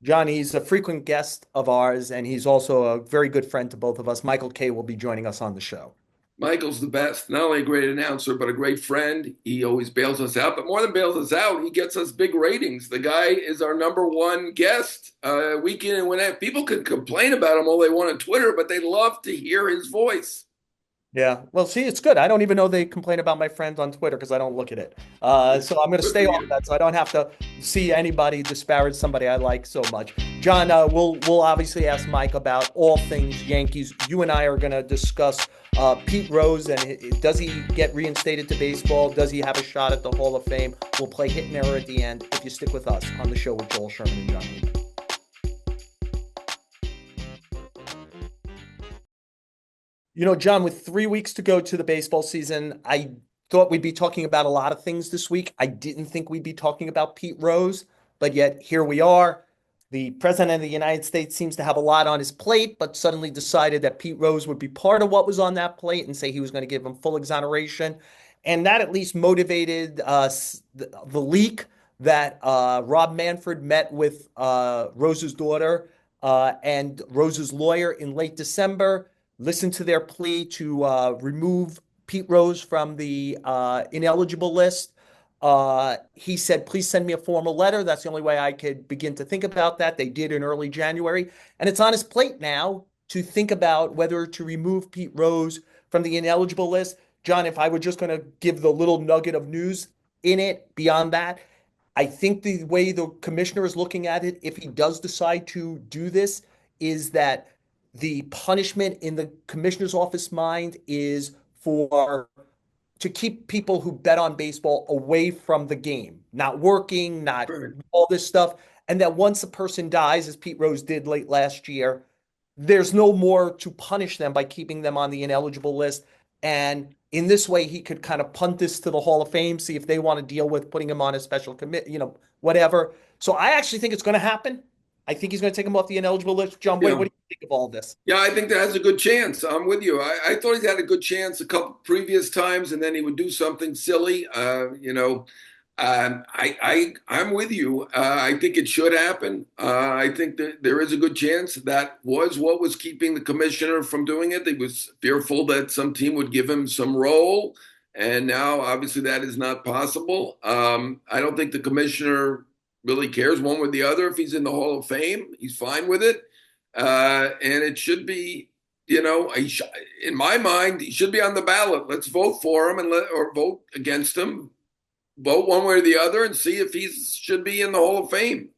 John, he's a frequent guest of ours, and he's also a very good friend to both of us. Michael Kay will be joining us on the show. Michael's the best. Not only a great announcer, but a great friend. He always bails us out, but more than bails us out, he gets us big ratings. The guy is our number one guest week in and week out. People can complain about him all they want on Twitter, but they love to hear his voice. Yeah, well, see, it's good. I don't even know they complain about my friends on Twitter because I don't look at it. So I'm going to Good for stay off you. that, so I don't have to see anybody disparage somebody I like so much. John, we'll obviously ask Mike about all things Yankees. You and I are going to discuss Pete Rose and does he get reinstated to baseball? Does he have a shot at the Hall of Fame? We'll play hit and error at the end if you stick with us on the show with Joel, Sherman, and John Heyman. John, with 3 weeks to go to the baseball season, I thought we'd be talking about a lot of things this week. I didn't think we'd be talking about Pete Rose, but yet here we are. The president of the United States seems to have a lot on his plate, but suddenly decided that Pete Rose would be part of what was on that plate and say he was going to give him full exoneration. And that at least motivated the leak that Rob Manfred met with Rose's daughter and Rose's lawyer in late December, listened to their plea to remove Pete Rose from the ineligible list. He said, please send me a formal letter. That's the only way I could begin to think about that. They did in early January. And it's on his plate now to think about whether to remove Pete Rose from the ineligible list. John, if I were just going to give the little nugget of news in it beyond that, I think the way the commissioner is looking at it, if he does decide to do this, is that the punishment in the commissioner's office mind is for to keep people who bet on baseball away from the game, not working, not Right. all this stuff. And that once a person dies, as Pete Rose did late last year, there's no more to punish them by keeping them on the ineligible list. And in this way, he could kind of punt this to the Hall of Fame, see if they want to deal with putting him on a special commit, whatever. So I actually think it's going to happen. I think he's going to take him off the ineligible list. John, wait, Yeah. what do you think of all this? Yeah, I think that has a good chance. I'm with you. I thought he had a good chance a couple previous times, and then he would do something silly. I'm with you. I think it should happen. I think that there is a good chance that was what was keeping the commissioner from doing it. He was fearful that some team would give him some role, and now obviously that is not possible. I don't think the commissioner really cares one way or the other if he's in the Hall of Fame. He's fine with it. And it should be, in my mind, he should be on the ballot. Let's vote for him or vote against him. Vote one way or the other and see if he should be in the Hall of Fame.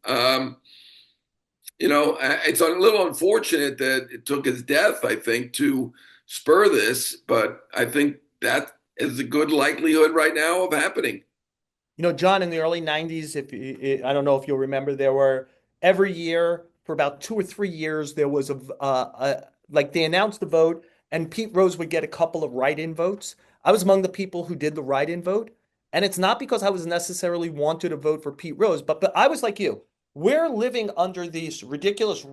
It's a little unfortunate that it took his death, I think, to spur this, but I think that is a good likelihood right now of happening. John, in the early 90s, I don't know if you'll remember, there were every year for about 2 or 3 years, there was like they announced the vote and Pete Rose would get a couple of write-in votes. I was among the people who did the write-in vote. And it's not because I was necessarily wanted to vote for Pete Rose, but I was like you. We're living under this ridiculous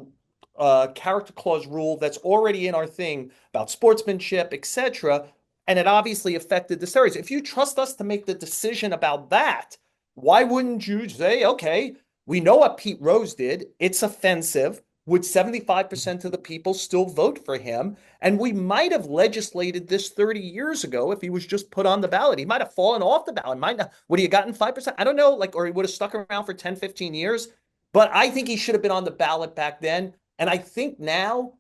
character clause rule that's already in our thing about sportsmanship, etc. And it obviously affected the series. If you trust us to make the decision about that, why wouldn't you say, okay, we know what Pete Rose did. It's offensive. Would 75% of the people still vote for him? And we might have legislated this 30 years ago if he was just put on the ballot. He might have fallen off the ballot. Might not, would he have gotten 5%? I don't know, or he would have stuck around for 10, 15 years. But I think he should have been on the ballot back then. And I think now,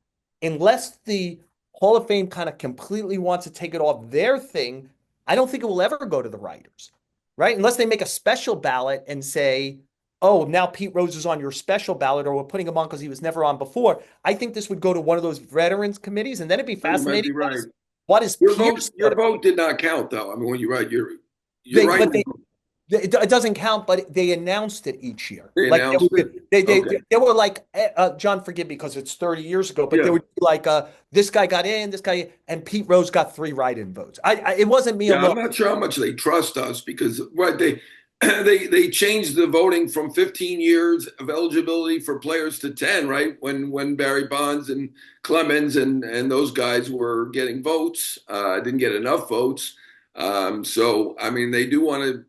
unless the Hall of Fame kind of completely wants to take it off their thing, I don't think it will ever go to the writers, right? Unless they make a special ballot and say, oh, now Pete Rose is on your special ballot, or we're putting him on because he was never on before. I think this would go to one of those veterans committees, and then it'd be You might fascinating. be right. What is Your vote, Pierce your vote did not count, though. I mean, when you're right, you're they, right. but they, it doesn't count, but they announced it each year. They Like announced it. Okay. they were like, John, forgive me because it's 30 years ago, but they Yeah. would be like, this guy got in, this guy, and Pete Rose got 3 write-in votes. It wasn't me Yeah, I'm alone. not sure how much they trust us because they changed the voting from 15 years of eligibility for players to 10, right? When Barry Bonds and Clemens and those guys were getting votes, didn't get enough votes. So I mean, they do want to,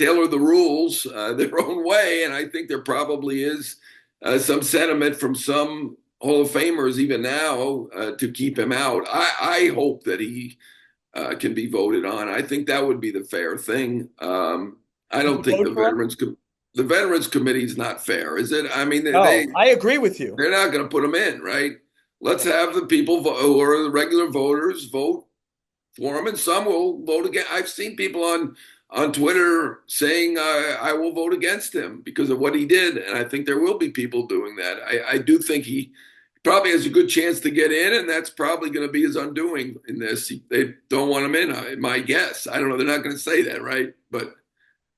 tailor the rules their own way, and I think there probably is some sentiment from some Hall of Famers even now to keep him out. I hope that he can be voted on. I think that would be the fair thing. I Would don't you think vote for him? The Veterans Committee is not fair, is it? I mean, No, I agree with you. they're not going to put them in, right? Let's Yeah. have the people who are the regular voters vote for him, and some will vote again. I've seen people on Twitter saying I will vote against him because of what he did, and I think there will be people doing that. I do think he probably has a good chance to get in, and that's probably going to be his undoing in this. They don't want him in, my guess. I don't know. They're not going to say that, right? But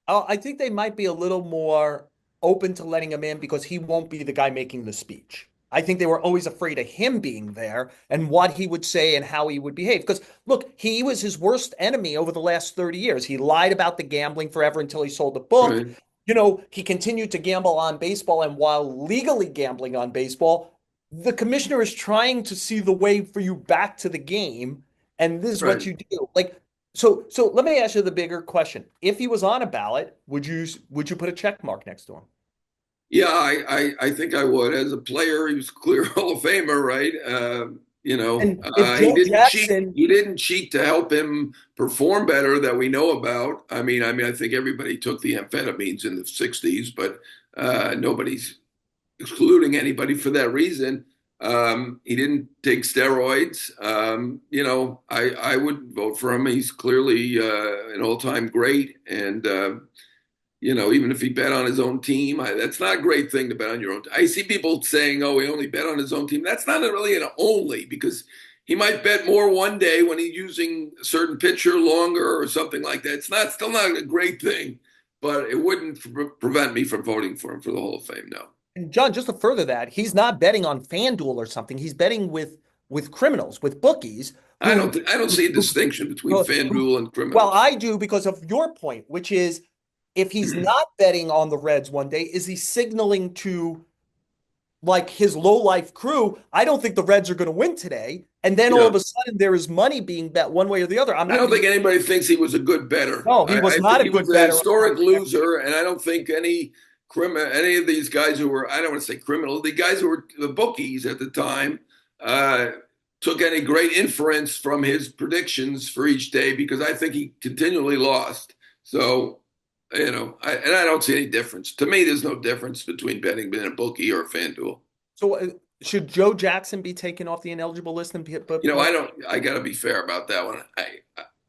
I think they might be a little more open to letting him in because he won't be the guy making the speech. I think they were always afraid of him being there and what he would say and how he would behave. Because look, he was his worst enemy over the last 30 years. He lied about the gambling forever until he sold the book. right, He continued to gamble on baseball. And while legally gambling on baseball, the commissioner is trying to see the way for you back to the game. And this is what right. you do. So let me ask you the bigger question. If he was on a ballot, would you put a check mark next to him? Yeah, I think I would. As a player, he was clear Hall of Famer, right? And if He Joe didn't cheat. Jackson, He didn't cheat to help him perform better that we know about. I think everybody took the amphetamines in the '60s, but nobody's excluding anybody for that reason. He didn't take steroids. I would vote for him. He's clearly an all-time great, and even if he bet on his own team, that's not a great thing to bet on your own. I see people saying, "Oh, he only bet on his own team." That's not really an only because he might bet more one day when he's using a certain pitcher longer or something like that. It's not still not a great thing, but it wouldn't prevent me from voting for him for the Hall of Fame. No, and John, just to further that, he's not betting on FanDuel or something. He's betting with criminals, with bookies I don't see a who, distinction between who FanDuel and well, criminals. I do because of your point, which is if he's not betting on the Reds one day, is he signaling to like his low life crew, I don't think the Reds are going to win today. And then all Yeah. of a sudden there is money being bet one way or the other. I'm I not don't going to think anybody thinks he was a good bettor. No, he I was think not a he was good a bettor historic on gambling. loser, and I don't think any of these guys who were I don't want to say criminal, the guys who were the bookies at the time, uh, took any great inference from his predictions for each day because I think he continually lost. So, and I don't see any difference. To me, there's no difference between betting being a bookie or a FanDuel. So should Joe Jackson be taken off the ineligible list and I don't. I got to be fair about that one.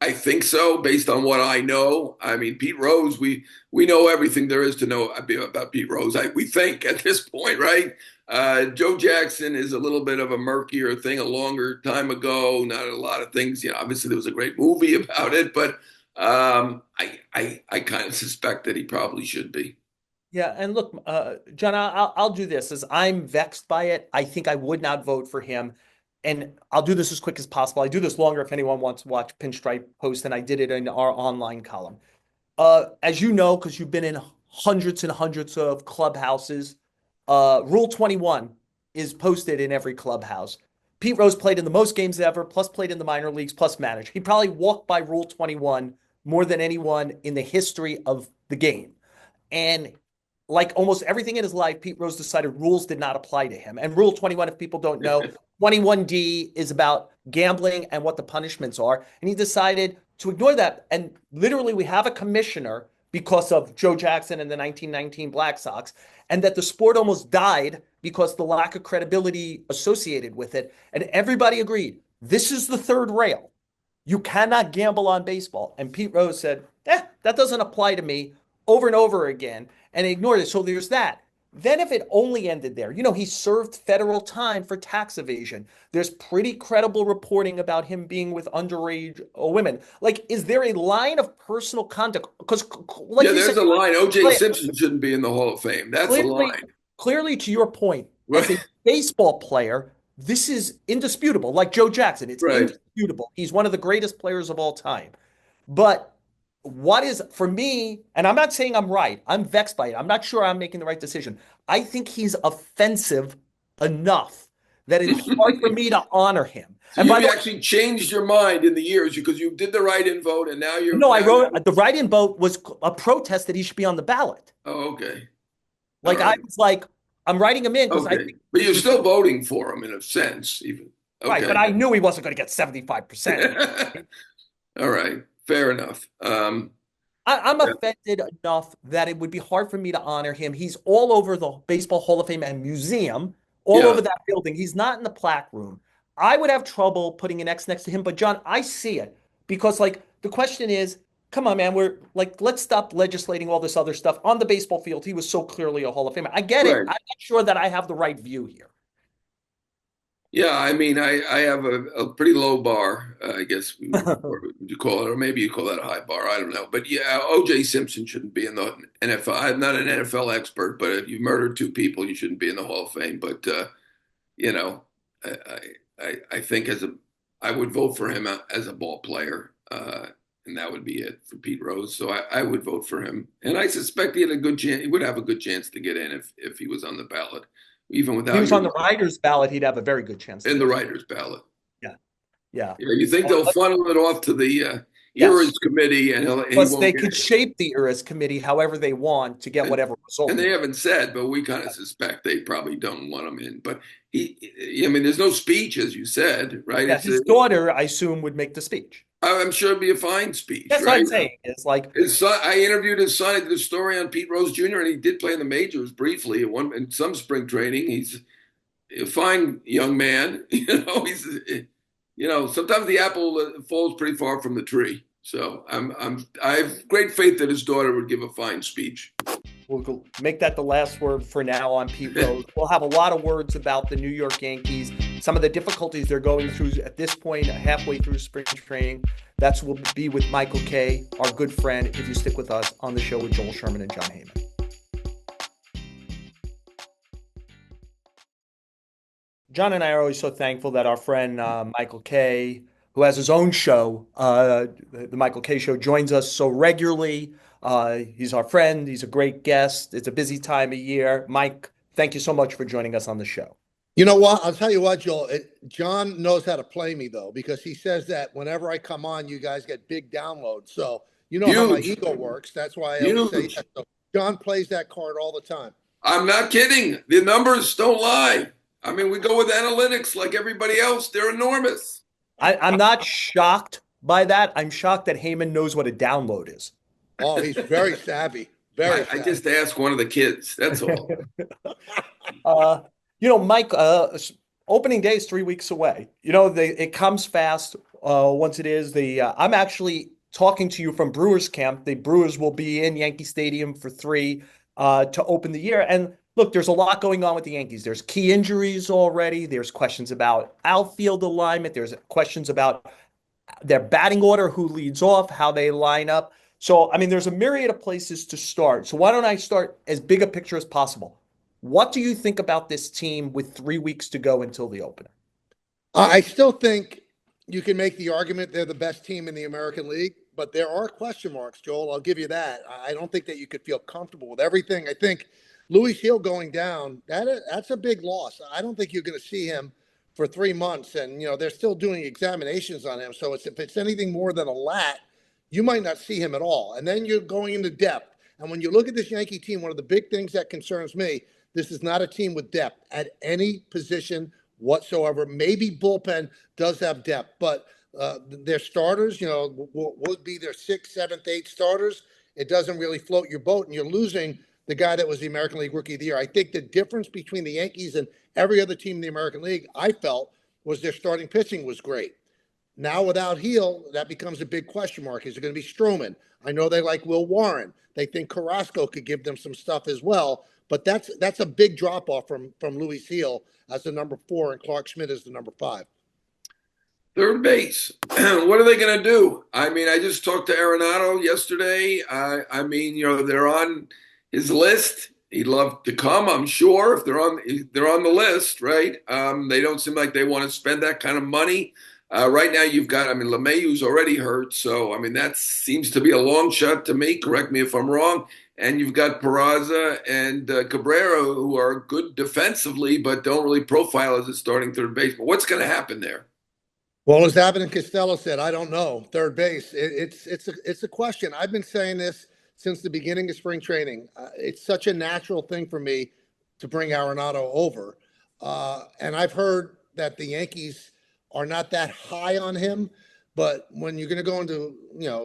I think so, based on what I know. I mean, Pete Rose. We know everything there is to know about Pete Rose. We think at this point, right? Joe Jackson is a little bit of a murkier thing. A longer time ago, not a lot of things. Obviously there was a great movie about it, but I kind of suspect that he probably should be. Yeah, and look, John, I'll do this as I'm vexed by it. I think I would not vote for him, and I'll do this as quick as possible. I do this longer if anyone wants to watch Pinstripe Post, and I did it in our online column. As you know, because you've been in hundreds and hundreds of clubhouses, Rule 21 is posted in every clubhouse. Pete Rose played in the most games ever, plus played in the minor leagues, plus managed. He probably walked by Rule 21 more than anyone in the history of the game. And like almost everything in his life, Pete Rose decided rules did not apply to him. And Rule 21, if people don't know, 21D is about gambling and what the punishments are. And he decided to ignore that. And literally, we have a commissioner because of Joe Jackson and the 1919 Black Sox, and that the sport almost died because the lack of credibility associated with it. And everybody agreed this is the third rail. You cannot gamble on baseball. And Pete Rose said, that doesn't apply to me over and over again and ignored it. So there's that. Then if it only ended there, he served federal time for tax evasion. There's pretty credible reporting about him being with underage women. Like, is there a line of personal conduct? Because, like Yeah, you said, there's a line. O.J. Simpson shouldn't be in the Hall of Fame. That's a clearly, line. clearly to your point, as a Right. baseball player, this is indisputable. Like Joe Jackson, it's Right. indisputable. He's one of the greatest players of all time. But what is for me, and I'm not saying I'm right, I'm vexed by it. I'm not sure I'm making the right decision. I think he's offensive enough that it's hard for me to honor him. So And by you've the way, actually changed your mind in the years because you did the write-in vote, and now no, I now you're. wrote the write-in vote was a protest that he should be on the ballot. Oh, okay, all Like I right, was like, I'm writing him in because I okay, think but it's you're still voting for him in a sense, even. right, but Okay, I knew he wasn't going to get 75%. all right, fair enough. I'm Yeah, offended enough that it would be hard for me to honor him. He's all over the Baseball Hall of Fame and Museum, all yeah, over that building. He's not in the plaque room. I would have trouble putting an X next to him, but John, I see it because, like, the question is, come on, man, we're like, let's stop legislating all this other stuff on the baseball field. He was so clearly a Hall of Famer. I get it. right. I'm not sure that I have the right view here. Yeah, I mean, I have a pretty low bar, I guess, or would you call it, or maybe you call that a high bar. I don't know. But yeah, O.J. Simpson shouldn't be in the NFL. I'm not an NFL expert, but if you murdered two people, you shouldn't be in the Hall of Fame. But you know, I, I think I would vote for him as a ball player, and that would be it for Pete Rose. So I would vote for him, and I suspect he had a good chance. He would have a good chance to get in if he was on the ballot, even If he without was your on the writers' ballot, he'd have a very good chance to in the get in. writers' ballot. Yeah, yeah. Yeah, you think they'll funnel it off to the Yes. Eras Committee, and he Plus, won't they get could it. shape the ERAS committee however they want to get And, whatever result and they they want. haven't said, but we kind of suspect they probably don't want him in. But I mean, there's no speech, as you said, right? Yeah, his daughter, I assume, would make the speech. I'm sure it'd be a fine speech, That's what right? I'm saying. It's like, His son, I interviewed his son. I did a story on Pete Rose Jr., and he did play in the majors briefly in some spring training. He's a fine young man. Sometimes the apple falls pretty far from the tree. So I have great faith that his daughter would give a fine speech. we'll make that the last word for now on Pete Rose. We'll have a lot of words about the New York Yankees, some of the difficulties they're going through at this point, halfway through spring training. That's will be with Michael Kay, our good friend, if you stick with us on the show with Joel Sherman and Jon Heyman. John and I are always so thankful that our friend Michael Kay, who has his own show, the Michael Kay Show, joins us so regularly. He's our friend. He's a great guest. It's a busy time of year. Mike, thank you so much for joining us on the show. You know what? I'll tell you what, Joel. John knows how to play me, though, because he says that whenever I come on, you guys get big downloads. So you know how my Huge, ego works. That's why I always say huge. that. So John plays that card all the time. I'm not kidding. The numbers don't lie. I mean, we go with analytics like everybody else. They're enormous. I'm not shocked by that. I'm shocked that Heyman knows what a download is. Oh, he's very savvy. Very I savvy. just asked one of the kids. That's all. Mike, opening day is 3 weeks away. It comes fast once it is. I'm actually talking to you from Brewers camp. The Brewers will be in Yankee Stadium for 3 to open the year. And look, there's a lot going on with the Yankees. There's key injuries already. There's questions about outfield alignment. There's questions about their batting order, who leads off, how they line up. So, I mean, there's a myriad of places to start. So why don't I start as big a picture as possible? What do you think about this team with 3 weeks to go until the opener? I still think you can make the argument they're the best team in the American League, but there are question marks, Joel. I'll give you that. I don't think that you could feel comfortable with everything. I think Louis Hill going down, that's a big loss. I don't think you're going to see him for 3 months, and they're still doing examinations on him. So if it's anything more than a lat, you might not see him at all. And then you're going into depth. And when you look at this Yankee team, one of the big things that concerns me, this is not a team with depth at any position whatsoever. Maybe bullpen does have depth, but their starters, would be their sixth, seventh, eighth starters. It doesn't really float your boat, and you're losing the guy that was the American League Rookie of the Year. I think the difference between the Yankees and every other team in the American League, I felt, was their starting pitching was great. Now without Heel, that becomes a big question mark. Is it going to be Stroman? I know they like Will Warren. They think Carrasco could give them some stuff as well. But that's a big drop off from Louis Heel as the number 4 and Clark Schmidt as the number 5. Third base. What are they going to do? I mean, I just talked to Arenado yesterday. I mean, they're on his list. He'd love to come, I'm sure, if they're on the list, right? They don't seem like they want to spend that kind of money. Right now, LeMahieu's already hurt, so I mean that seems to be a long shot to me. Correct me if I'm wrong. and you've got Peraza and Cabrera, who are good defensively, but don't really profile as a starting third baseman. What's going to happen there? Well, as Abbott and Costello said, I don't know. Third base, it's a question. I've been saying this since the beginning of spring training. It's such a natural thing for me to bring Arenado over, and I've heard that the Yankees are not that high on him. But when you're going to go into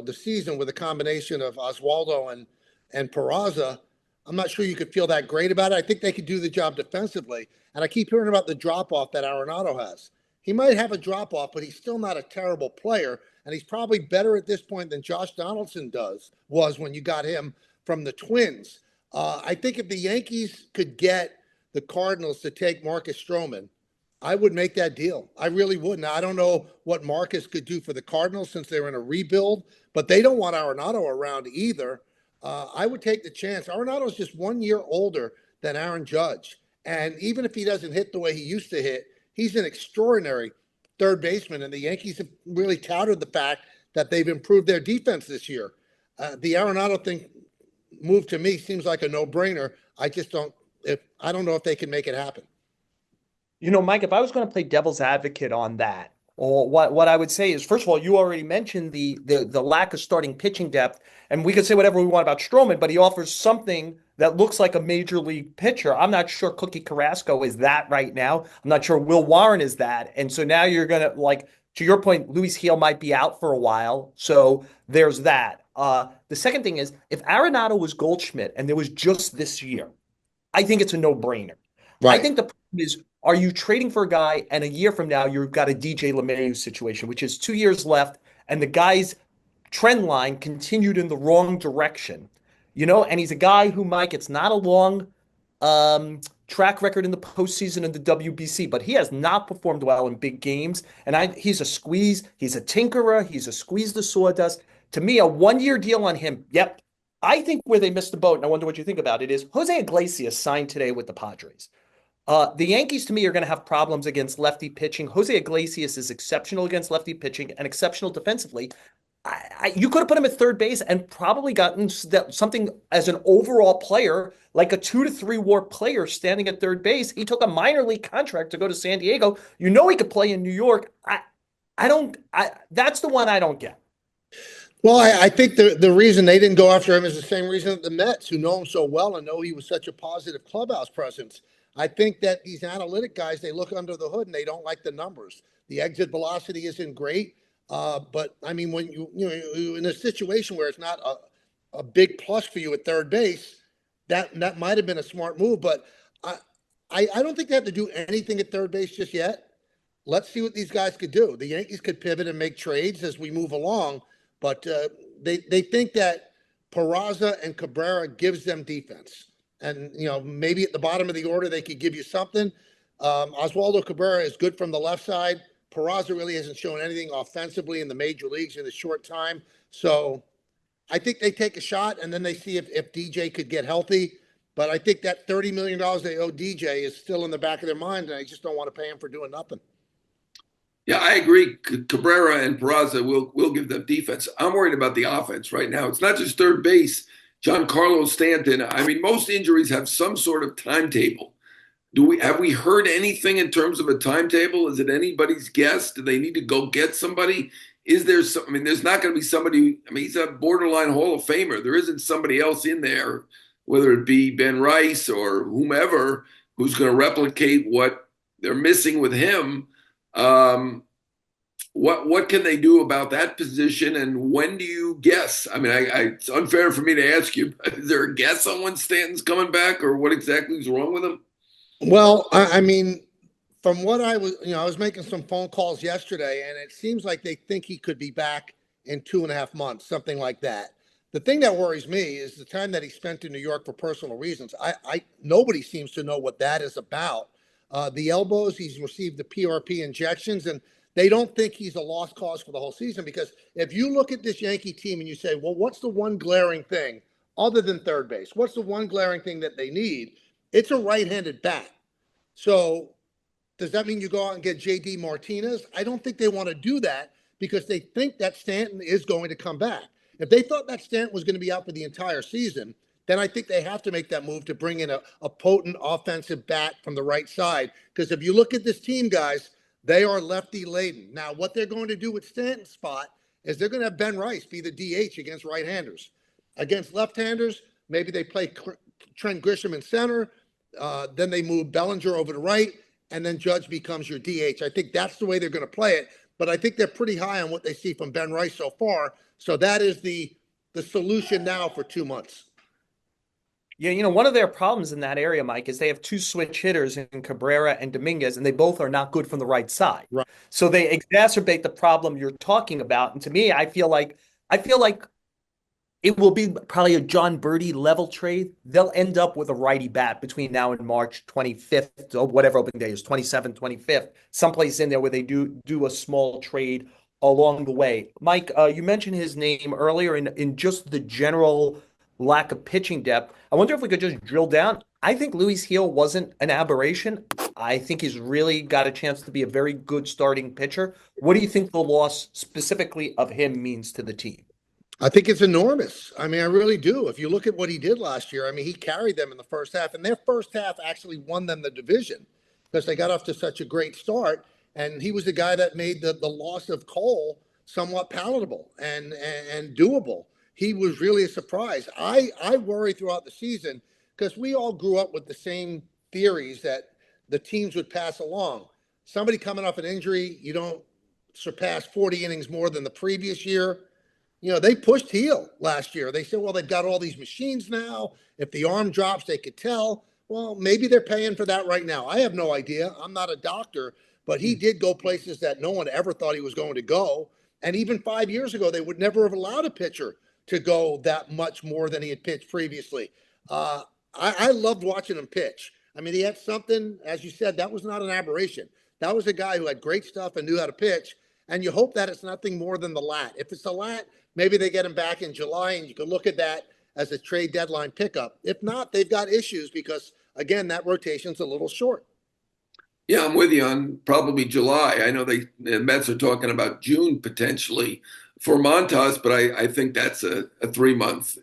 the season with a combination of Oswaldo and Peraza, I'm not sure you could feel that great about it. I think they could do the job defensively, and I keep hearing about the drop off that Arenado has. He might have a drop off, but he's still not a terrible player. And he's probably better at this point than Josh Donaldson was when you got him from the Twins. I think if the Yankees could get the Cardinals to take Marcus Stroman, I would make that deal. I really would. Now, I don't know what Marcus could do for the Cardinals since they're in a rebuild, but they don't want Arenado around either. I would take the chance. Arenado's just 1 year older than Aaron Judge. And even if he doesn't hit the way he used to hit, he's an extraordinary third baseman, and the Yankees have really touted the fact that they've improved their defense this year. The Arenado thing move to me seems like a no-brainer. I don't know if they can make it happen. Mike, if I was going to play devil's advocate on that, or what I would say is, first of all, you already mentioned the lack of starting pitching depth, and we could say whatever we want about Stroman, but he offers something that looks like a major league pitcher. I'm not sure Cookie Carrasco is that right now. I'm not sure Will Warren is that. And so now you're going to, to your point, Luis Gil might be out for a while. So there's that. The second thing is, if Arenado was Goldschmidt and there was just this year, I think it's a no-brainer. Right. I think the problem is, are you trading for a guy and a year from now you've got a DJ LeMahieu situation, which is 2 years left, and the guy's trend line continued in the wrong direction, and he's a guy who, Mike, it's not a long track record in the postseason in the WBC, but he has not performed well in big games, and he's a squeeze, he's a tinkerer, he's a squeeze the sawdust. To me, a 1 year deal on him, yep. I think where they missed the boat, and I wonder what you think about it, is Jose Iglesias signed today with the Padres. The Yankees, to me, are going to have problems against lefty pitching. Jose Iglesias is exceptional against lefty pitching and exceptional defensively. You could have put him at third base and probably gotten something as an overall player, like a 2 to 3 WAR player standing at third base. He took a minor league contract to go to San Diego. He could play in New York. That's the one I don't get. Well, I think the reason they didn't go after him is the same reason that the Mets, who know him so well and know he was such a positive clubhouse presence. I think that these analytic guys, they look under the hood and they don't like the numbers. The exit velocity isn't great. But I mean, when you in a situation where it's not a big plus for you at third base, that might have been a smart move. But I don't think they have to do anything at third base just yet. Let's see what these guys could do. The Yankees could pivot and make trades as we move along, but they think that Peraza and Cabrera gives them defense. And, maybe at the bottom of the order, they could give you something. Oswaldo Cabrera is good from the left side. Peraza really hasn't shown anything offensively in the major leagues in a short time. So I think they take a shot, and then they see if DJ could get healthy. But I think that $30 million they owe DJ is still in the back of their mind, and I just don't want to pay him for doing nothing. Yeah, I agree. Cabrera and Peraza will give them defense. I'm worried about the offense right now. It's not just third base. Giancarlo Stanton. I mean, most injuries have some sort of timetable. Have we heard anything in terms of a timetable? Is it anybody's guess? Do they need to go get somebody? Is there some? I mean, there's not going to be somebody. I mean, he's a borderline Hall of Famer. There isn't somebody else in there, whether it be Ben Rice or whomever, who's going to replicate what they're missing with him. What can they do about that position, and when do you guess? I mean, it's unfair for me to ask you, but is there a guess on when Stanton's coming back, or what exactly is wrong with him? Well, I mean, from what I was making some phone calls yesterday, and it seems like they think he could be back in 2.5 months, something like that. The thing that worries me is the time that he spent in New York for personal reasons. Nobody seems to know what that is about. The elbows, he's received the PRP injections, and they don't think he's a lost cause for the whole season, because if you look at this Yankee team and you say, well, what's the one glaring thing other than third base? What's the one glaring thing that they need? It's a right-handed bat. So does that mean you go out and get J.D. Martinez? I don't think they want to do that because they think that Stanton is going to come back. If they thought that Stanton was going to be out for the entire season, then I think they have to make that move to bring in a potent offensive bat from the right side. Because if you look at this team, guys, they are lefty laden. Now, what they're going to do with Stanton's spot is they're going to have Ben Rice be the DH against right-handers. Against left-handers, maybe they play Trent Grisham in center. Then they move Bellinger over to right, and then Judge becomes your DH. I think that's the way they're going to play it. But I think they're pretty high on what they see from Ben Rice so far. So that is the solution now for 2 months. Yeah, one of their problems in that area, Mike, is they have two switch hitters in Cabrera and Dominguez, and they both are not good from the right side. Right. So they exacerbate the problem you're talking about. And to me, I feel like it will be probably a John Birdie level trade. They'll end up with a righty bat between now and March 25th, or whatever opening day is, 27th, 25th, someplace in there where they do a small trade along the way. Mike, you mentioned his name earlier in just the general lack of pitching depth. I wonder if we could just drill down. I think Luis Gil wasn't an aberration. I think he's really got a chance to be a very good starting pitcher. What do you think the loss specifically of him means to the team? I think it's enormous. I mean, I really do. If you look at what he did last year, I mean, he carried them in the first half, and their first half actually won them the division because they got off to such a great start. And he was the guy that made the loss of Cole somewhat palatable and doable. He was really a surprise. I worry throughout the season because we all grew up with the same theories that the teams would pass along. Somebody coming off an injury, you don't surpass 40 innings more than the previous year. They pushed Heel last year. They said, well, they've got all these machines now. If the arm drops, they could tell. Well, maybe they're paying for that right now. I have no idea. I'm not a doctor, but he did go places that no one ever thought he was going to go. And even 5 years ago, they would never have allowed a pitcher to go that much more than he had pitched previously. I loved watching him pitch. I mean, he had something, as you said, that was not an aberration. That was a guy who had great stuff and knew how to pitch. And you hope that it's nothing more than the lat. If it's the lat, maybe they get him back in July and you can look at that as a trade deadline pickup. If not, they've got issues because, again, that rotation's a little short. Yeah, I'm with you on probably July. I know the Mets are talking about June potentially for Montas, but I think that's a 3 month.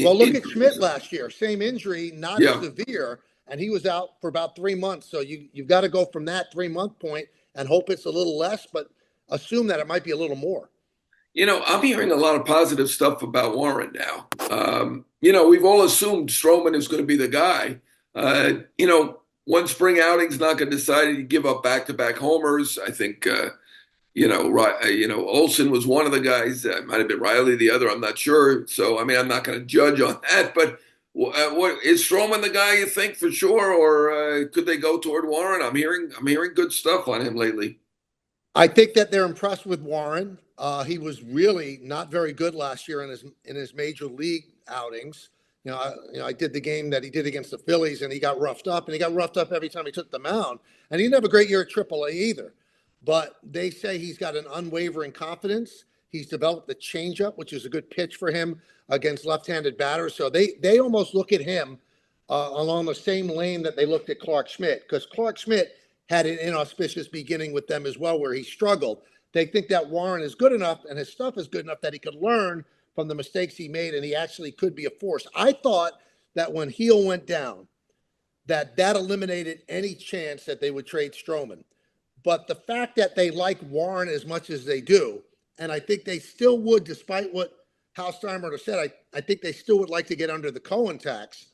Well, look at Schmidt last year. Same injury, not severe, and he was out for about 3 months. So you've got to go from that 3 month point and hope it's a little less, but assume that it might be a little more. I'm hearing a lot of positive stuff about Warren now. We've all assumed Stroman is going to be the guy. One spring outing's not going to decide to give up back-to-back homers. I think, Olsen was one of the guys. Might have been Riley the other. I'm not sure. So, I mean, I'm not going to judge on that. But what is Stroman the guy you think for sure, or could they go toward Warren? I'm hearing good stuff on him lately. I think that they're impressed with Warren. He was really not very good last year in his major league outings. I did the game that he did against the Phillies, and he got roughed up, and he got roughed up every time he took the mound. And he didn't have a great year at AAA either. But they say he's got an unwavering confidence. He's developed the changeup, which is a good pitch for him against left-handed batters. So they almost look at him along the same lane that they looked at Clark Schmidt, because Clark Schmidt had an inauspicious beginning with them as well, where he struggled. They think that Warren is good enough and his stuff is good enough that he could learn from the mistakes he made, and he actually could be a force. I thought that when Heel went down, that eliminated any chance that they would trade Stroman. But the fact that they like Warren as much as they do, and I think they still would, despite what Hal Steinbrenner said, I think they still would like to get under the Cohen tax.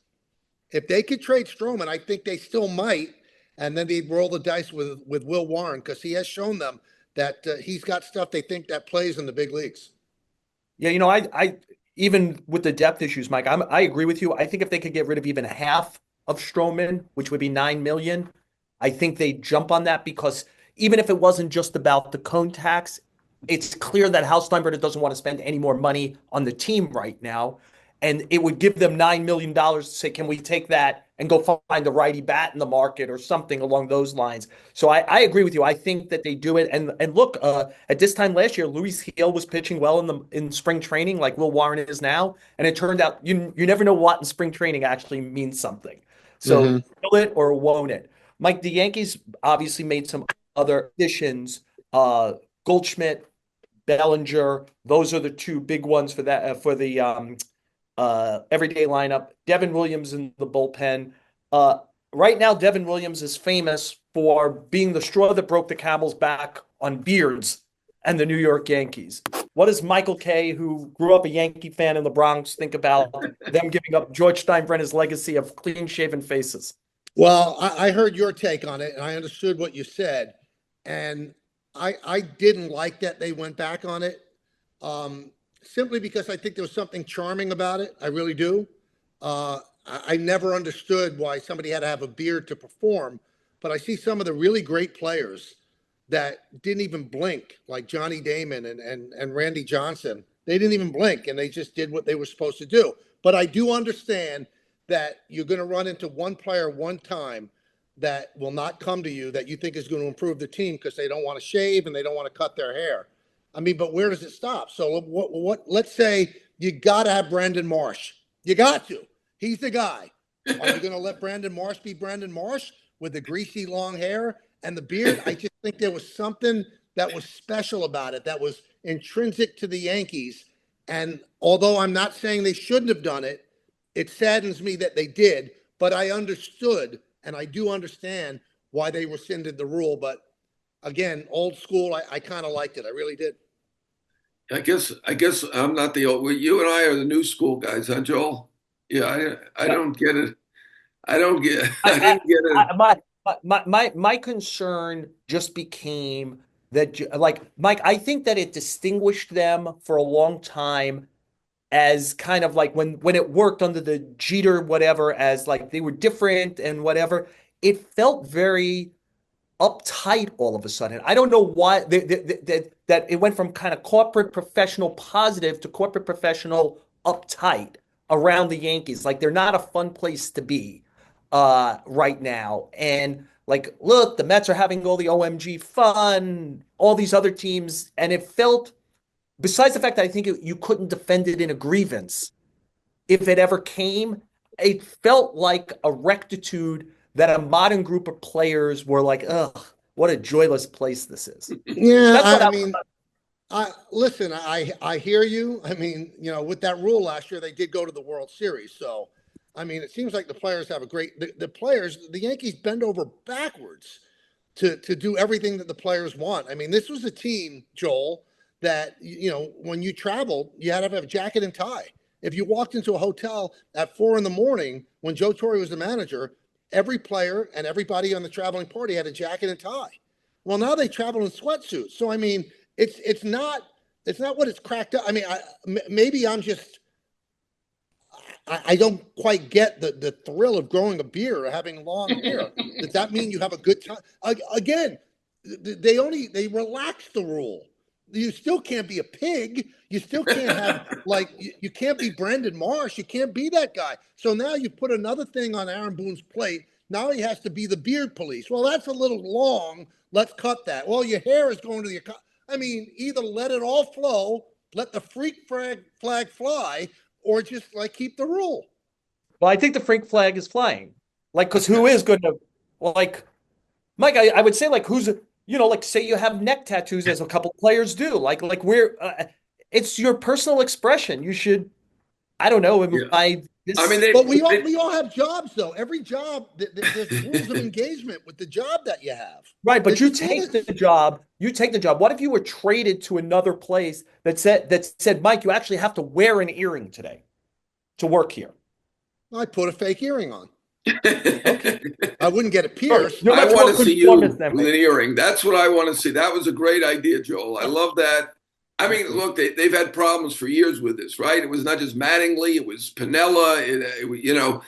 If they could trade Stroman, I think they still might, and then they'd roll the dice with Will Warren, because he has shown them that he's got stuff they think that plays in the big leagues. Yeah, I even with the depth issues, Mike, I agree with you. I think if they could get rid of even half of Stroman, which would be $9 million, I think they'd jump on that, because even if it wasn't just about the Cohen tax, it's clear that Hal Steinbrenner doesn't want to spend any more money on the team right now. And it would give them $9 million to say, can we take that and go find a righty bat in the market or something along those lines? So I agree with you. I think that they do it. And look, at this time last year, Luis Gil was pitching well in spring training, like Will Warren is now. And it turned out you never know what in spring training actually means something. So will it or won't it? Mike, the Yankees obviously made some other additions. Goldschmidt, Bellinger, those are the two big ones for that for the everyday lineup. Devin Williams in the bullpen. Uh, right now, Devin Williams is famous for being the straw that broke the camel's back on beards and the New York Yankees. What does Michael Kay, who grew up a Yankee fan in the Bronx, think about them giving up George Steinbrenner's legacy of clean-shaven faces? Well, I heard your take on it, and I understood what you said, and I didn't like that they went back on it, simply because I think there was something charming about it. I really do. I never understood why somebody had to have a beard to perform, but I see some of the really great players that didn't even blink, like Johnny Damon and Randy Johnson. They didn't even blink, and they just did what they were supposed to do. But I do understand that you're going to run into one player one time that will not come to you that you think is going to improve the team because they don't want to shave and they don't want to cut their hair. I mean, but where does it stop? So what let's say you got to have Brandon Marsh. You got to. He's the guy. Are you going to let Brandon Marsh be Brandon Marsh with the greasy long hair and the beard? I just think there was something that was special about it, that was intrinsic to the Yankees. And although I'm not saying they shouldn't have done it, it saddens me that they did, but I understood, and I do understand why they rescinded the rule. But again, old school, I kind of liked it. I really did. I guess I'm not the old. Well, you and I are the new school guys, huh, Joel? Yeah, I don't get it. I don't get. I I, didn't get it. my concern just became that, like, Mike, I think that it distinguished them for a long time as kind of like when it worked under the Jeter whatever, as like they were different and whatever. It felt very uptight all of a sudden. I don't know why that it went from kind of corporate professional positive to corporate professional uptight around the Yankees. Like they're not a fun place to be right now. And like, look, the Mets are having all the OMG fun, all these other teams, and it felt, besides the fact that I think you couldn't defend it in a grievance if it ever came, it felt like a rectitude that a modern group of players were like, ugh, what a joyless place this is. Yeah, That's what I I mean, I listen. I hear you. I mean, with that rule last year, they did go to the World Series. So, I mean, it seems like the players have a great. The players, the Yankees bend over backwards to do everything that the players want. I mean, this was a team, Joel, that when you traveled, you had to have a jacket and tie. If you walked into a hotel at 4 a.m. when Joe Torre was the manager, every player and everybody on the traveling party had a jacket and tie. Well, now they travel in sweatsuits. So I mean, it's not what it's cracked up. I mean, maybe I'm just I don't quite get the thrill of growing a beard or having long hair. Does that mean you have a good time? Again, they relaxed the rule. You still can't be a pig. You still can't have you can't be Brandon Marsh. You can't be that guy. So now you put another thing on Aaron Boone's plate. Now he has to be the beard police. Well, that's a little long. Let's cut that. Well, your hair is going to the. I mean, either let it all flow, let the freak flag fly, or just keep the rule. Well, I think the freak flag is flying. Like, because who is going to, like, Mike, I would say, like, who's, like, say you have neck tattoos, as a couple players do. Like it's your personal expression. You should, I don't know. Yeah. I mean, but we all have jobs, though. Every job, there's rules of engagement with the job that you have. Right, but you take the job. You take the job. What if you were traded to another place that said, Mike, you actually have to wear an earring today to work here? I put a fake earring on. Okay. I wouldn't get it pierced. I want to see you with an earring. That's what I want to see. That was a great idea, Joel. I love that. I mean, look, they've had problems for years with this, right? It was not just Mattingly, it was Piniella.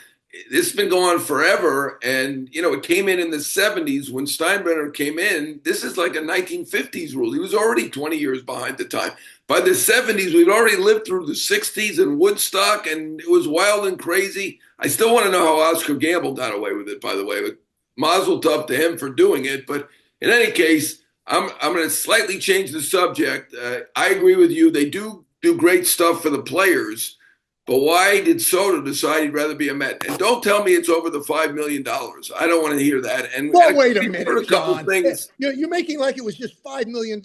This has been going on forever. And, it came in the 70s when Steinbrenner came in. This is like a 1950s rule. He was already 20 years behind the time. By the 70s, we'd already lived through the 60s and Woodstock, and it was wild and crazy. I still want to know how Oscar Gamble got away with it, by the way. Mazel tov to him for doing it. But in any case, I'm going to slightly change the subject. I agree with you. They do great stuff for the players. But why did Soto decide he'd rather be a Met? And don't tell me it's over the $5 million. I don't want to hear that. And well, wait a minute, a couple John. Things. You're making like it was just $5 million.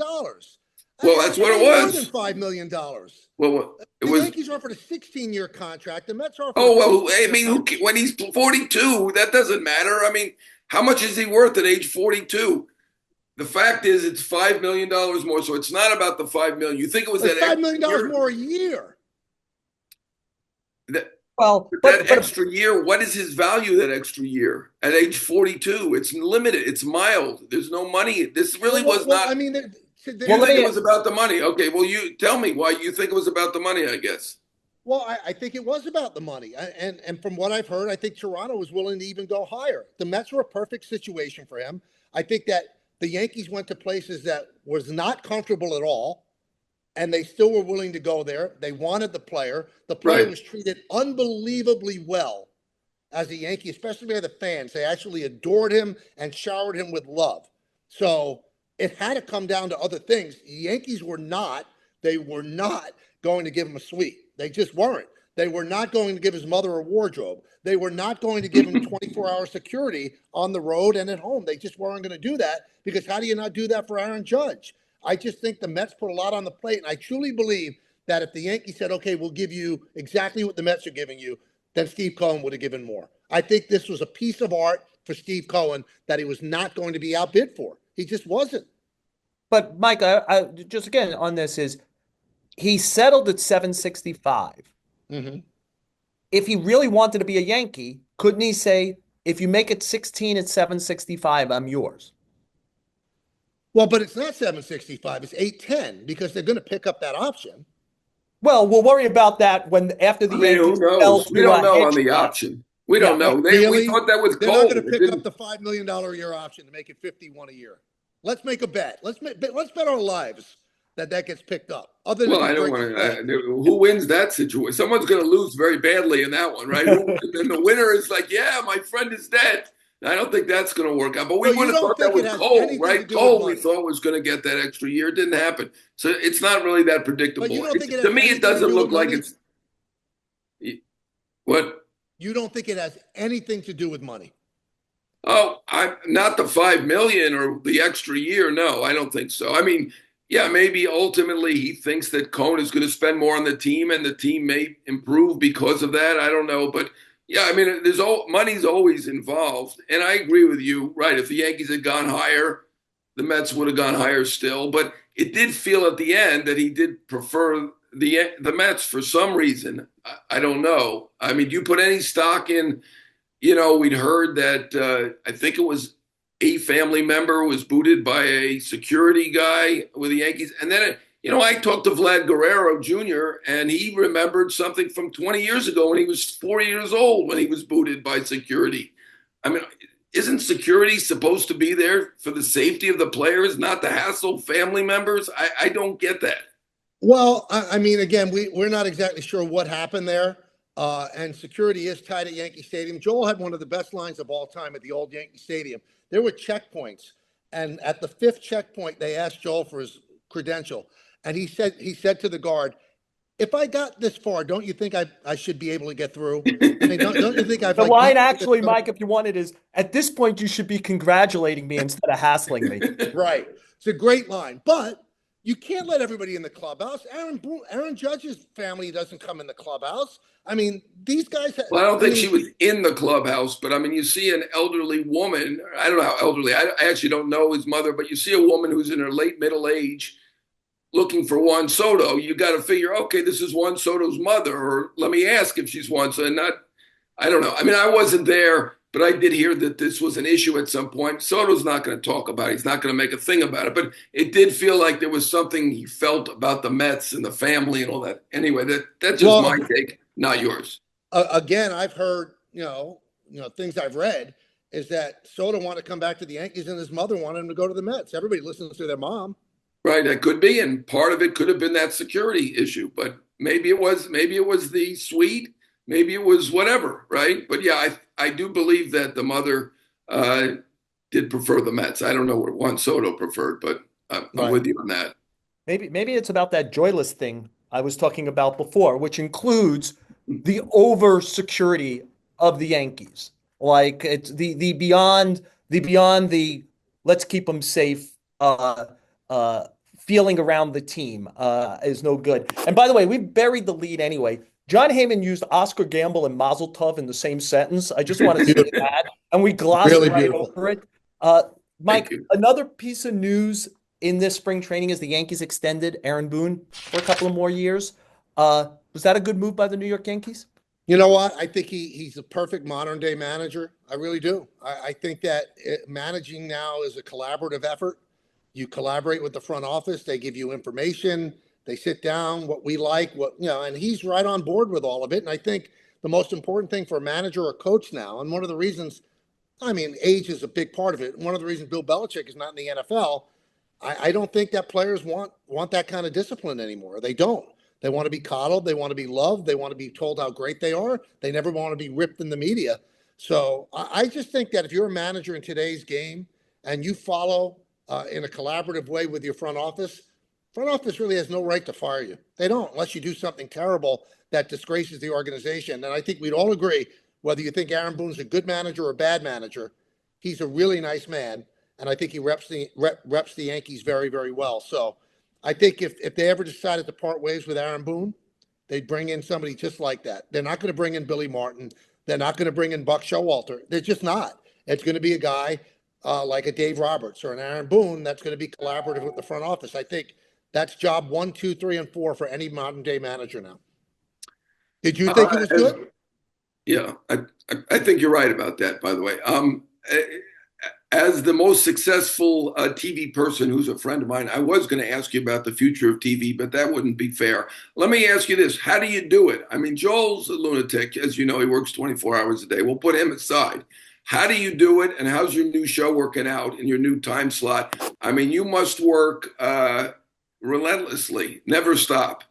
Well, that's It what it made more than was. $5 million. Well, it The was. Yankees offered a 16-year contract. The Mets offered a Oh well, I 15-year mean, contract. when he's 42, that doesn't matter. I mean, how much is he worth at age 42? The fact is, it's $5 million more. So it's not about the 5 million. You think it was It's that extra $5 million year? more a year. That Well, that extra year. What is his value? That extra year at age 42? It's limited. It's mild. There's no money. This really was Well, not. I mean, well, You let think it me was about the money? Okay. Well, you tell me why you think it was about the money. I guess. well, I think it was about the money, and from what I've heard, I think Toronto was willing to even go higher. The Mets were a perfect situation for him. I think that the Yankees went to places that was not comfortable at all, and they still were willing to go there. They wanted the player. The player Right. was treated unbelievably well as a Yankee, especially by the fans. They actually adored him and showered him with love. So it had to come down to other things. The Yankees were not, they were not going to give him a suite. They just weren't. They were not going to give his mother a wardrobe. They were not going to give him 24-hour security on the road and at home. They just weren't going to do that because how do you not do that for Aaron Judge? I just think the Mets put a lot on the plate. And I truly believe that if the Yankees said, okay, we'll give you exactly what the Mets are giving you, then Steve Cohen would have given more. I think this was a piece of art for Steve Cohen that he was not going to be outbid for. He just wasn't. But Mike, I just again on this is he settled at 765. Mm-hmm. If he really wanted to be a Yankee, couldn't he say, if you make it 16 at 765, I'm yours? Well, but it's not 765, it's 810 because they're going to pick up that option. Well, we'll worry about that when after the I mean, who Yankees fell knows? We to a don't know on hedge the fund. option. We Yeah. don't know. We Really? thought that was They're not Cole. going to It pick up didn't. the $5 million a year option to make it 51 a year. Let's make a bet. Let's bet our lives that gets picked up. Other than Well, if he I don't breaks his want leg. to. Who wins that situation? Someone's going to lose very badly in that one, right? And the winner is like, yeah, my friend is dead. I don't think that's going to work out. But we So would you have don't thought that think it with has Cole, anything to right? do with Cole, we money, thought was going to get that extra year. It didn't happen. So it's not really that but you predictable. don't think it To has me, it anything to doesn't do with look like money. it's what. You don't think it has anything to do with money. Oh, I'm not the 5 million or the extra year. No, I don't think so. I mean, yeah, maybe ultimately he thinks that Cohn is going to spend more on the team and the team may improve because of that. I don't know, but yeah, I mean, money's always involved, and I agree with you. Right, if the Yankees had gone higher, the Mets would have gone higher still. But it did feel at the end that he did prefer the Mets for some reason. I don't know. I mean, do you put any stock in? We'd heard that I think it was a family member was booted by a security guy with the Yankees. And then, I talked to Vlad Guerrero Jr., and he remembered something from 20 years ago when he was 4 years old when he was booted by security. I mean, isn't security supposed to be there for the safety of the players, not to hassle family members? I don't get that. Well, I mean, again, we're not exactly sure what happened there. And security is tight at Yankee Stadium. Joel had one of the best lines of all time at the old Yankee Stadium. There were checkpoints, and at the fifth checkpoint, they asked Joel for his credential, and he said to the guard, "If I got this far, don't you think I should be able to get through? I mean, don't you think I've The like line beaten this actually, stuff?" Mike, if you want it, is at this point you should be congratulating me instead of hassling me. Right. It's a great line, but you can't let everybody in the clubhouse. Aaron Judge's family doesn't come in the clubhouse. I mean, these guys. Well, I don't I think she mean, was in the clubhouse, but I mean, you see an elderly woman. I don't know how elderly. I actually don't know his mother, but you see a woman who's in her late middle age looking for Juan Soto. You got to figure, okay, this is Juan Soto's mother, or let me ask if she's Juan Soto. Not, I don't know. I mean, I wasn't there, but I did hear that this was an issue at some point. Soto's not going to talk about it. He's not going to make a thing about it. But it did feel like there was something he felt about the Mets and the family and all that. Anyway, that's just my take, not yours. Again, I've heard, things I've read is that Soto wanted to come back to the Yankees and his mother wanted him to go to the Mets. Everybody listens to their mom. Right, that could be, and part of it could have been that security issue, but maybe it was the suite, maybe it was whatever, right? But yeah, I do believe that the mother did prefer the Mets. I don't know what Juan Soto preferred, but I'm Right. with you on that. Maybe it's about that joyless thing I was talking about before, which includes the over security of the Yankees. Like it's the beyond the let's keep them safe feeling around the team is no good. And by the way, we buried the lead anyway. Jon Heyman used Oscar Gamble and Mazel Tov in the same sentence. I just want to say that, and we glossed Really right beautiful. over it. Thank Mike, you. another piece of news in this spring training is the Yankees extended Aaron Boone for a couple of more years. Was that a good move by the New York Yankees? You know what? I think he's a perfect modern day manager. I really do. I think that managing now is a collaborative effort. You collaborate with the front office. They give you information. They sit down, what we like, and he's right on board with all of it. And I think the most important thing for a manager or coach now, and one of the reasons, I mean, age is a big part of it. One of the reasons Bill Belichick is not in the NFL, I don't think that players want that kind of discipline anymore. They don't. They want to be coddled. They want to be loved. They want to be told how great they are. They never want to be ripped in the media. So I just think that if you're a manager in today's game and you follow in a collaborative way with your front office really has no right to fire you. They don't, unless you do something terrible that disgraces the organization. And I think we'd all agree, whether you think Aaron Boone's a good manager or a bad manager, he's a really nice man. And I think he reps the Yankees very, very well. So I think if they ever decided to part ways with Aaron Boone, they'd bring in somebody just like that. They're not going to bring in Billy Martin. They're not going to bring in Buck Showalter. They're just not. It's going to be a guy like a Dave Roberts or an Aaron Boone that's going to be collaborative with the front office. I think that's job 1, 2, 3, and 4 for any modern day manager now. Did you think it was good? Yeah, I think you're right about that, by the way. As the most successful TV person who's a friend of mine, I was going to ask you about the future of TV, but that wouldn't be fair. Let me ask you this. How do you do it? I mean, Joel's a lunatic. As you know, he works 24 hours a day. We'll put him aside. How do you do it? And how's your new show working out in your new time slot? I mean, you must work relentlessly, never stop.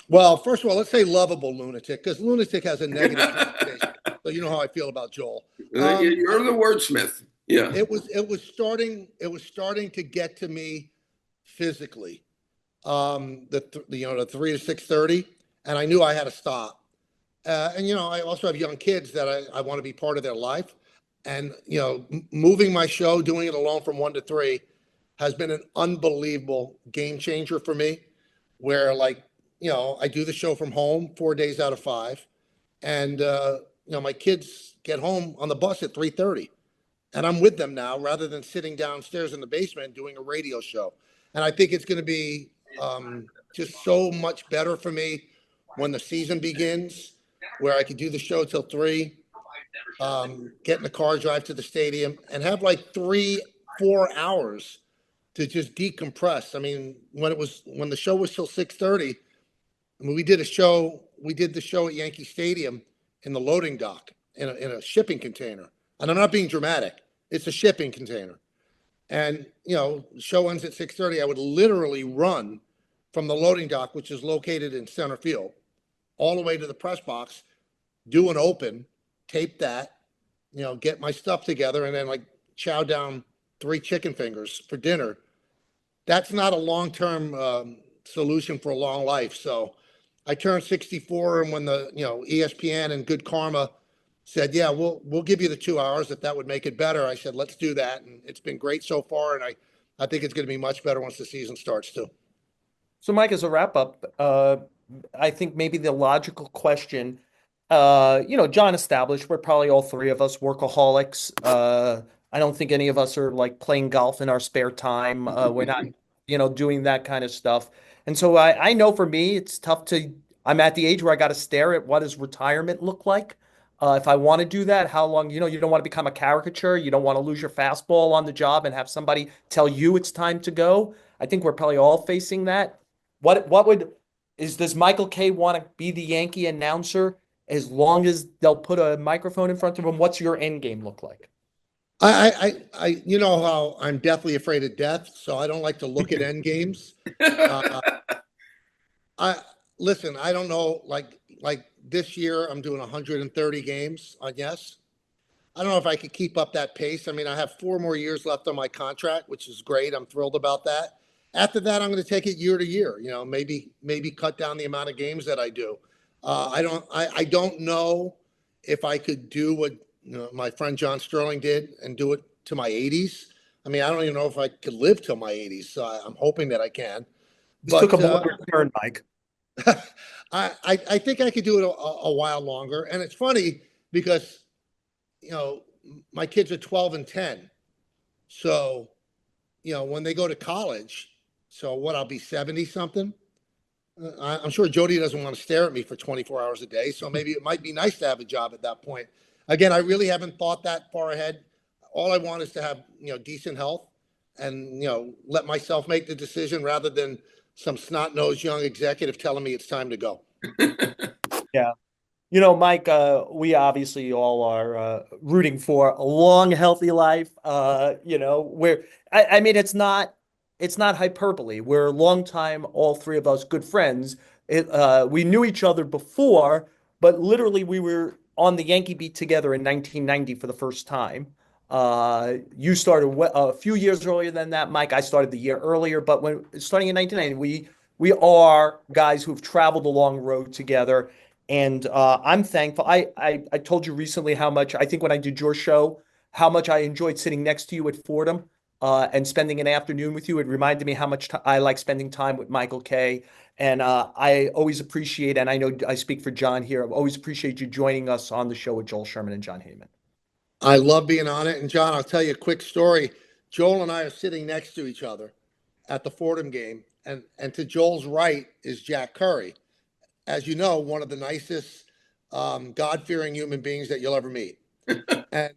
Well, first of all, let's say lovable lunatic, because lunatic has a negative connotation. So you know how I feel about Joel. You're the wordsmith. Yeah. It was starting to get to me physically. The 3 to 6:30, and I knew I had to stop. And I also have young kids that I want to be part of their life. And moving my show, doing it alone from 1 to 3 has been an unbelievable game changer for me, where I do the show from home 4 days out of 5. And, my kids get home on the bus at 3:30 and I'm with them now rather than sitting downstairs in the basement doing a radio show. And I think it's going to be just so much better for me when the season begins, where I could do the show till 3, get in the car, drive to the stadium and have 3-4 hours to just decompress. I mean, when the show was till 6:30, I mean, we did the show at Yankee Stadium in the loading dock in a shipping container. And I'm not being dramatic. It's a shipping container. And, the show ends at 6:30. I would literally run from the loading dock, which is located in center field, all the way to the press box, do an open, tape that, get my stuff together, and then chow down 3 chicken fingers for dinner. That's not a long-term solution for a long life. So I turned 64, and when the ESPN and Good Karma said, yeah, we'll give you the 2 hours if that would make it better, I said, let's do that. And it's been great so far, and I think it's going to be much better once the season starts too. So, Mike, as a wrap up, I think maybe the logical question, John established we're probably all 3 of us workaholics. I don't think any of us are playing golf in our spare time. We're not, doing that kind of stuff. And so I know for me, it's tough I'm at the age where I got to stare at what does retirement look like. If I want to do that, how long, you don't want to become a caricature. You don't want to lose your fastball on the job and have somebody tell you it's time to go. I think we're probably all facing that. Does Michael Kay want to be the Yankee announcer as long as they'll put a microphone in front of him? What's your end game look like? You know how I'm deathly afraid of death, so I don't like to look at end games. Listen, I don't know, like this year I'm doing 130 games on Yes. I don't know if I could keep up that pace. I mean, I have 4 more years left on my contract, which is great. I'm thrilled about that. After that, I'm going to take it year to year, maybe cut down the amount of games that I do. I don't know if I could do what my friend John Sterling did and do it to my 80s. I mean, I don't even know if I could live till my 80s. So I'm hoping that I can. This took a But morbid turn, Mike. I think I could do it a while longer. And it's funny because, you know, my kids are 12 and 10. So, you know, when they go to college, so what, I'll be 70 something. I'm sure Jody doesn't want to stare at me for 24 hours a day. So maybe it might be nice to have a job at that point. Again, I really haven't thought that far ahead. All I want is to have, you know, decent health and, you know, let myself make the decision rather than some snot-nosed young executive telling me it's time to go. Yeah. You know, Mike, we obviously all are rooting for a long, healthy life. You know, I mean, it's not hyperbole. We're a long time, all three of us, good friends. We knew each other before, but literally we were on the Yankee beat together in 1990 for the first time. You started a few years earlier than that, Mike. I started the year earlier, but when starting in 1990, we are guys who've traveled a long road together. And I'm thankful. I told you recently how much I think when I did your show, how much I enjoyed sitting next to you at Fordham and spending an afternoon with you. It reminded me how much I like spending time with Michael Kay. And I always appreciate, and I know I speak for John here, I always appreciate you joining us on the show with Joel Sherman and Jon Heyman. I love being on it. And John, I'll tell you a quick story. Joel and I are sitting next to each other at the Fordham game, and to Joel's right is Jack Curry. As you know, one of the nicest, God-fearing human beings that you'll ever meet. And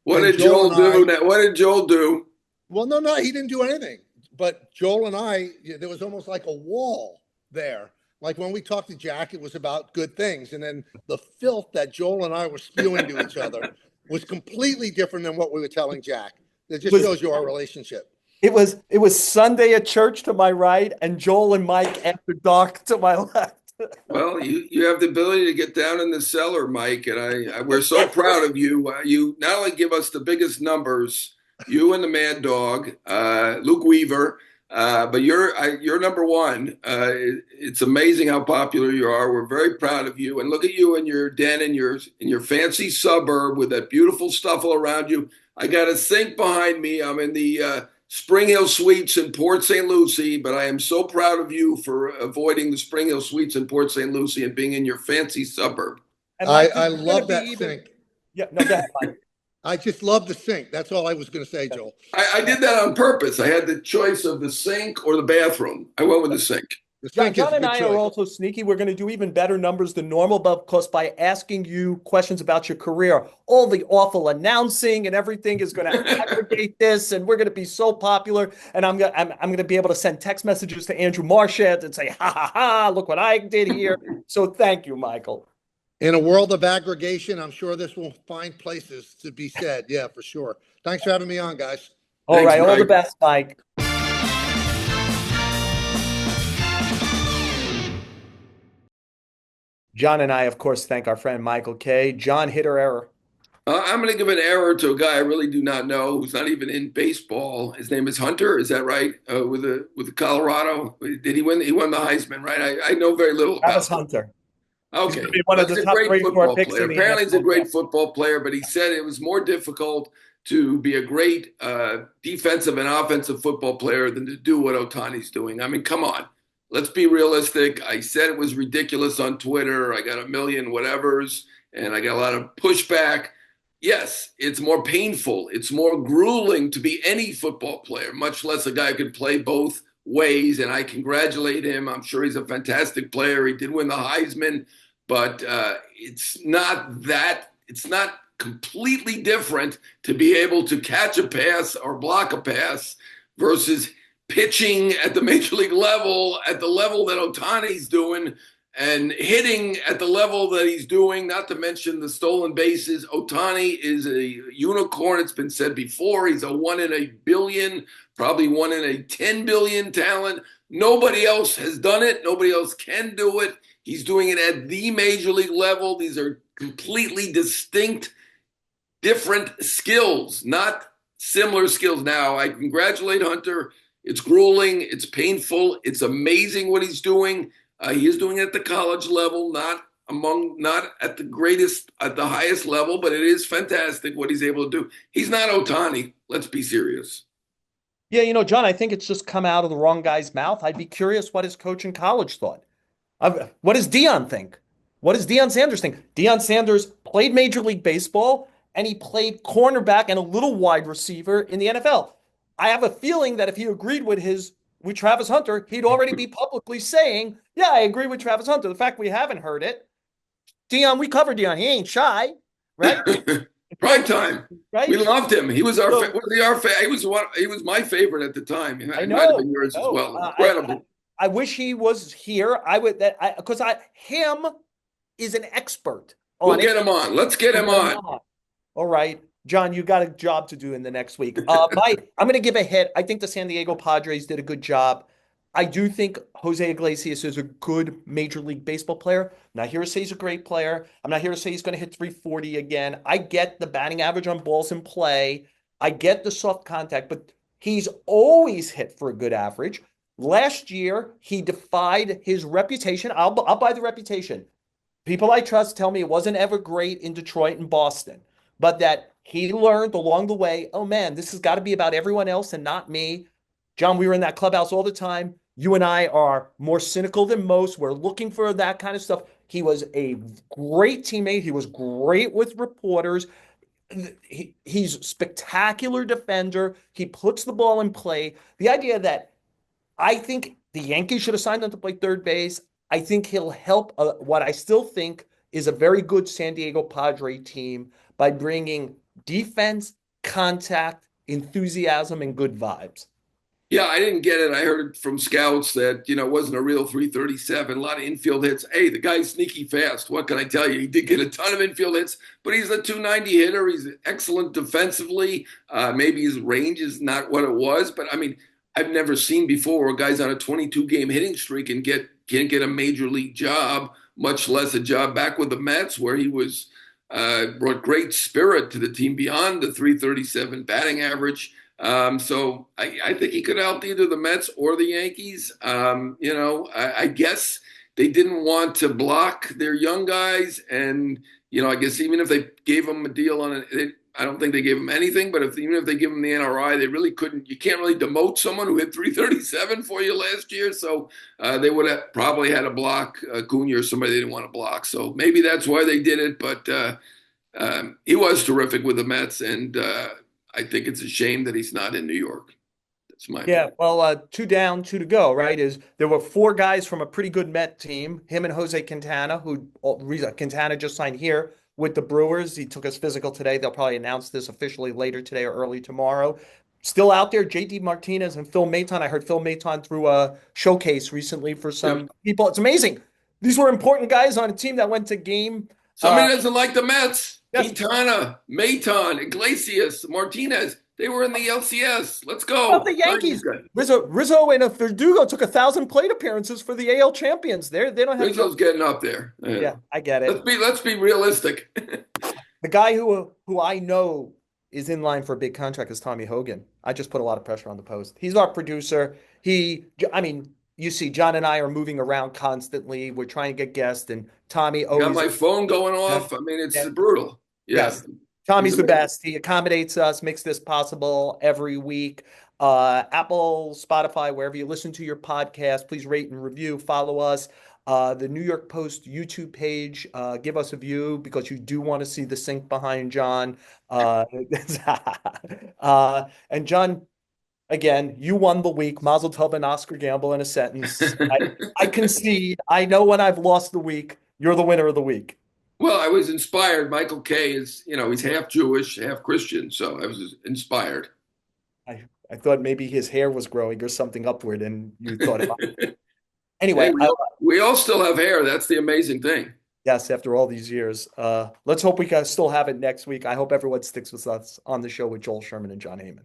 What and did Joel and do? What did Joel do? well, no, he didn't do anything. But Joel and I, there was almost like a wall there. Like when we talked to Jack, it was about good things, and then the filth that Joel and I were spewing to each other was completely different than what we were telling Jack. It just Was shows you our relationship. it was Sunday at church to my right and Joel and Mike after dark to my left. Well, you have the ability to get down in the cellar, Mike, and we're so proud of you. You not only give us the biggest numbers, you and the Mad Dog, Luke Weaver, but you're number one. It's amazing how popular you are. We're very proud of you, and look at you in your den in your fancy suburb with that beautiful stuff all around you. I got a sink behind me. I'm in the Spring Hill Suites in Port St. Lucie, but I am so proud of you for avoiding the Spring Hill Suites in Port St. Lucie and being in your fancy suburb. And Mike, I love that sink. Yeah, no, go ahead, Mike. I just love the sink. That's all I was going to say, Joel. I did that on purpose. I had the choice of the sink or the bathroom. I went with the sink. The John, sink is John a and good I choice. are also sneaky. We're going to do even better numbers than normal, but because by asking you questions about your career, all the awful announcing and everything is going to aggregate this, and we're going to be so popular. And I'm going to be able to send text messages to Andrew Marchand and say, "Ha ha ha! Look what I did here." So thank you, Michael. In a world of aggregation, I'm sure this will find places to be said. Yeah, for sure. Thanks for having me on, guys. All Thanks, right, all the Mike. best, Mike. John and I, of course, thank our friend Michael Kay. John, hit or error? I'm going to give an error to a guy I really do not know, who's not even in baseball. His name is Hunter. Is that right? With the Colorado, did he win? He won the Heisman, right? I know very little about Travis him. Hunter. He's Okay, going to be one of he's the a top great 34 football picks player. in the Apparently, he's a NFL. great football player, but he said it was more difficult to be a great defensive and offensive football player than to do what Otani's doing. I mean, come on. Let's be realistic. I said it was ridiculous on Twitter. I got a million whatevers, and I got a lot of pushback. Yes, it's more painful. It's more grueling to be any football player, much less a guy who can play both ways. And I congratulate him. I'm sure he's a fantastic player. He did win the Heisman, but it's not that. It's not completely different to be able to catch a pass or block a pass versus pitching at the major league level, at the level that Otani's doing, and hitting at the level that he's doing, not to mention the stolen bases. Otani is a unicorn. It's been said before. He's a 1 in a billion, probably 1 in a 10 billion talent. Nobody else has done it. Nobody else can do it. He's doing it at the major league level. These are completely distinct, different skills, not similar skills. Now, I congratulate Hunter. It's grueling. It's painful. It's amazing what he's doing. He is doing it at the college level, not at the greatest, at the highest level, but it is fantastic what he's able to do. He's not Otani. Let's be serious. Yeah, John, I think it's just come out of the wrong guy's mouth. I'd be curious what his coach in college thought. What does Deion think? What does Deion Sanders think? Deion Sanders played Major League Baseball and he played cornerback and a little wide receiver in the NFL. I have a feeling that if he agreed with Travis Hunter, he'd already be publicly saying, "Yeah, I agree with Travis Hunter." The fact we haven't heard it, Deion, we covered Deion. He ain't shy, right? Prime time. We Right? loved him. He was our So, was he our he was one he was my favorite at the time. I It might have know, been I yours as know. well. Incredible. I wish he was here. I would that I because I him is an expert We'll on it. get him on. Let's get We'll him get him on. on. All right, John, you got a job to do in the next week. I'm going to give a hit. I think the San Diego Padres did a good job. I do think Jose Iglesias is a good Major League Baseball player. I'm not here to say he's a great player. I'm not here to say he's going to hit 340 again. I get the batting average on balls in play. I get the soft contact, but he's always hit for a good average. Last year, he defied his reputation. I'll buy the reputation. People I trust tell me it wasn't ever great in Detroit and Boston, but that he learned along the way, oh man, this has got to be about everyone else and not me. John, we were in that clubhouse all the time. You and I are more cynical than most. We're looking for that kind of stuff. He was a great teammate. He was great with reporters. He's spectacular defender. He puts the ball in play. The idea that I think the Yankees should have signed him to play third base. I think he'll help what I still think is a very good San Diego Padre team by bringing defense, contact, enthusiasm, and good vibes. Yeah, I didn't get it. I heard from scouts that, it wasn't a real 337, a lot of infield hits. Hey, the guy's sneaky fast. What can I tell you? He did get a ton of infield hits, but he's a 290 hitter. He's excellent defensively. Maybe his range is not what it was, but I mean, I've never seen before where a guy's on a 22 game hitting streak and can't get a major league job, much less a job back with the Mets where he was brought great spirit to the team beyond the 337 batting average. So I think he could help either the Mets or the Yankees. I guess they didn't want to block their young guys, and I guess even if they gave him a deal on it, I don't think they gave him anything. But even if they give him the NRI, they really couldn't. You can't really demote someone who hit 337 for you last year. So they would have probably had to block Cunha or somebody they didn't want to block. So maybe that's why they did it. But he was terrific with the Mets, and I think it's a shame that he's not in New York. That's my Yeah, opinion. well, two down, two to go, right? There were four guys from a pretty good Met team, him and Jose Quintana, Quintana just signed here with the Brewers. He took his physical today. They'll probably announce this officially later today or early tomorrow. Still out there, JD Martinez and Phil Maton. I heard Phil Maton threw a showcase recently for Yep. some people. It's amazing. These were important guys on a team that went to game. Somebody doesn't like the Mets. Yes, Quintana, Maton, Iglesias, Martinez. They were in the LCS. Let's about go. the Sign these Yankees. guys. Rizzo and Verdugo took 1,000 plate appearances for the AL champions. They don't have. Rizzo's getting up there. Yeah. Yeah, I get it. Let's be realistic. The guy who I know is in line for a big contract is Tommy Hogan. I just put a lot of pressure on the post. He's our producer. I mean, you see, John and I are moving around constantly. We're trying to get guests, and Tommy Got always. my phone going off. I mean, it's brutal. Yeah. Yes. He's Tommy's the amazing. best. He accommodates us, makes this possible every week. Apple, Spotify, wherever you listen to your podcast, please rate and review, follow us. The New York Post YouTube page, give us a view because you do want to see the sink behind John. And John, again, you won the week. Mazel tov and Oscar Gamble in a sentence. I concede. I know when I've lost the week, you're the winner of the week. Well, I was inspired. Michael Kay is, he's half Jewish, half Christian. So I was inspired. I thought maybe his hair was growing or something upward, and you thought about it. Hey, Anyway, we all still have hair. That's the amazing thing. yes, after all these years, let's hope we can still have it next week. I hope everyone sticks with us on the show with Joel Sherman and Jon Heyman.